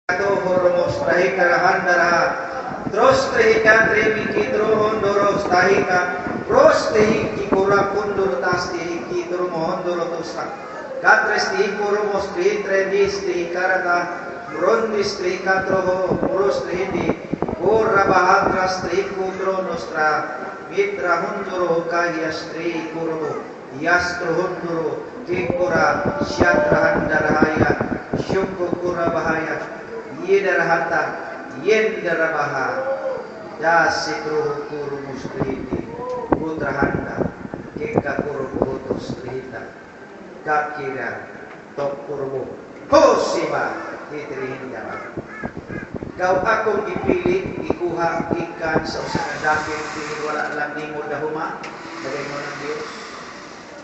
hormos tahika handara terus tehika tremi kitro hondoros tahika pros tehiki kura kundur tas tehiki turu mohondoro tusak katres tehiko rumos tehitredis tehikarata brondis tehika troho pros tehidi kura bahadras tehiko dronostra mitra hondoro kahias tehikuro yastro hondoro kikura syatra handarahaya syukukura bahaya Yedarahata, Yendarabaha, Dasitruhu Kuru Muskriti, Putrahanda, Keka Kuru Putus Krita, Kakira, Tok Kurmu, Kosiba, Hitrihindaran. Kau akong ipili, ikuha, ikan, sa usang dapit, wala lang nimo dahuma, bagay mo ng Diyos.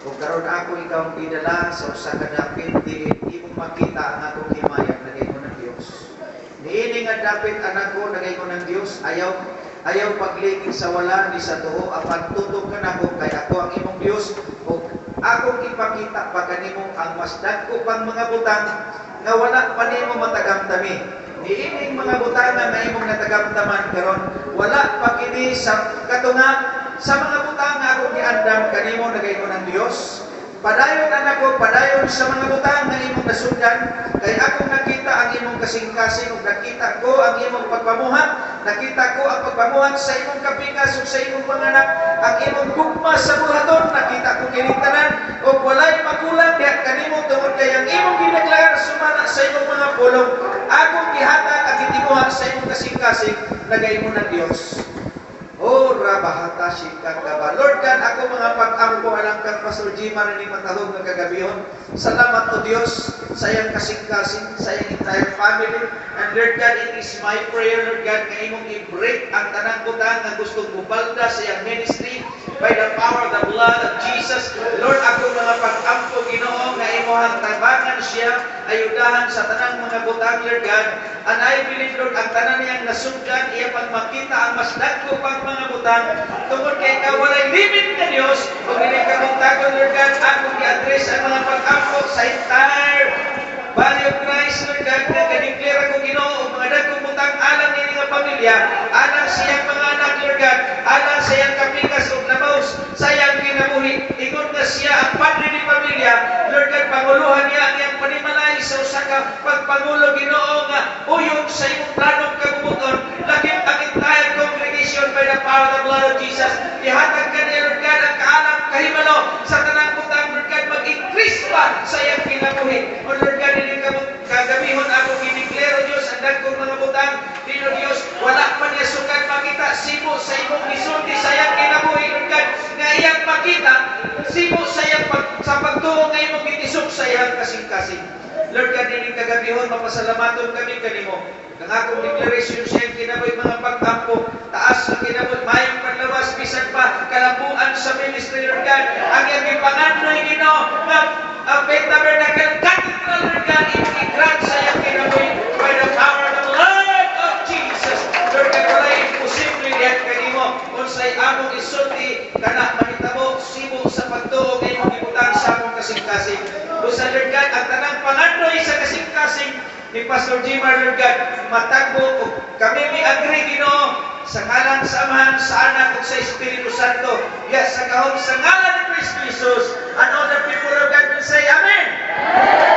Kung karon ako ikaw pidala, sa usang dapit, di mo makita ang akong himaya, bagay mo ng Diyos. Niini nga dapat anak ko nagay ko ng Dios ayaw paglingin sa wala ni sa tuho apan tutok ka nako kay ako ang imong Dios ug akong ipakita pa kanimo ang mas dagko pang mga butang nga wala pa nimo matagamtami. Niining mga butang nga imong natagamtaman karon wala pa kini sa katunga sa mga butang nga akong giandam kanimo nagay ko ng Dios. Padayon anak ko, padayon sa mga butang na imong nasundan, kay akong nakita ang imong kasing-kasing, ug nakita ko ang imong pagpamuhat, nakita ko ang pagpamuhat sa imong kapikas ug sa imong panganak, ang imong gugma sa buhaton, nakita ko kinintanan, ug walay magulang diha kanimo tungod kay ang imong ginaglaar sumana sa imong mga pulong. Akong gihatag ang gitibuhat sa imong kasing-kasing, nagay mo ng Dios. Oh, rabahata sikakaba. Lord God, ako mga pag-ampo alang kang Pastor Jimar ni matahog ng kagabihon. Salamat to Diyos sa iyang kasing-kasing, sa iyang entire family. And Lord God, it is my prayer, Lord God, na imong i-break ang tanang butang na gustong bubalda sa iyang ministry by the power of the blood of Jesus. Lord, ako mga pag-ampo Ginoo na imuhang tabangan siya, ayudahan sa tanang mga butang, Lord God. And I believe, Lord, ang tanan niyang nasugdan, iya pang makita ang mas dagko pang mga butang. Tungkol kay ikaw, walay limit na Diyos. Kung hindi ka magtagon, Lord God, akong i-address ang mga pag-ampo sa entire body of Christ, Lord God, na ka-declare ako Ginoo, mga dagkong butang alang nini nga pamilya, alang siyang mga anak, Lord God, alang siyang kapikas o nabaws, sayang kinabuhi, ingon na siya ang padre ni pamilya, Lord God, panguluhan niya ang iyang panimalay sa usaka pagpangulo Ginoo nga uyog sa imong planong kabubuton, lakip ang entire congregation by the power of the blood of Jesus. Ihatag ka niya, Lord God, ang kaalam kahimalo sa tanang butang, Lord God, mag-increase pa sa iyang kinabuhi. O Lord God, hindi ka kagabihon ako i-declare, Diyos, ang dagkong mga butang, Dino Diyos, wala pa niya sukat makita, sibo sa imong gisulti sa iyang kinabuhi, Lord God, nga iyang makita, sibo sa iyang sa pagtuong nga imong gitisok sa iyang kasing-kasing. Lord God, hindi kagabihon, mapasalamaton kami kanimo. Ang akong declaration siya kinaboy mga pag-ampo, taas ang kinaboy, mayang panlawas, bisan pa, kalambuan sa ministry, Lord God, ang iyang ipanganoy, Ginoo, nga Faith Tabernacle Cathedral, Lord God, i-grant sa iyang kinaboy by the power of the blood of Jesus. Lord God, wala imposible diyan kanimo, kung sa'y among isulti, kana manitabo, sibo sa pagtuog, imong ibutang sa among kasing-kasing. Kung sa Lord God, ang tanang panganoy sa kasing-kasing, ni Pastor Jimar, Lord God, matagbo o kami may agree, Ginoo, sa ngalan sa Amahan, sa Anak at sa Espiritu Santo, yes, sa kahon sa ngalan ni Kristo Jesus, and all the people of God will say, Amen!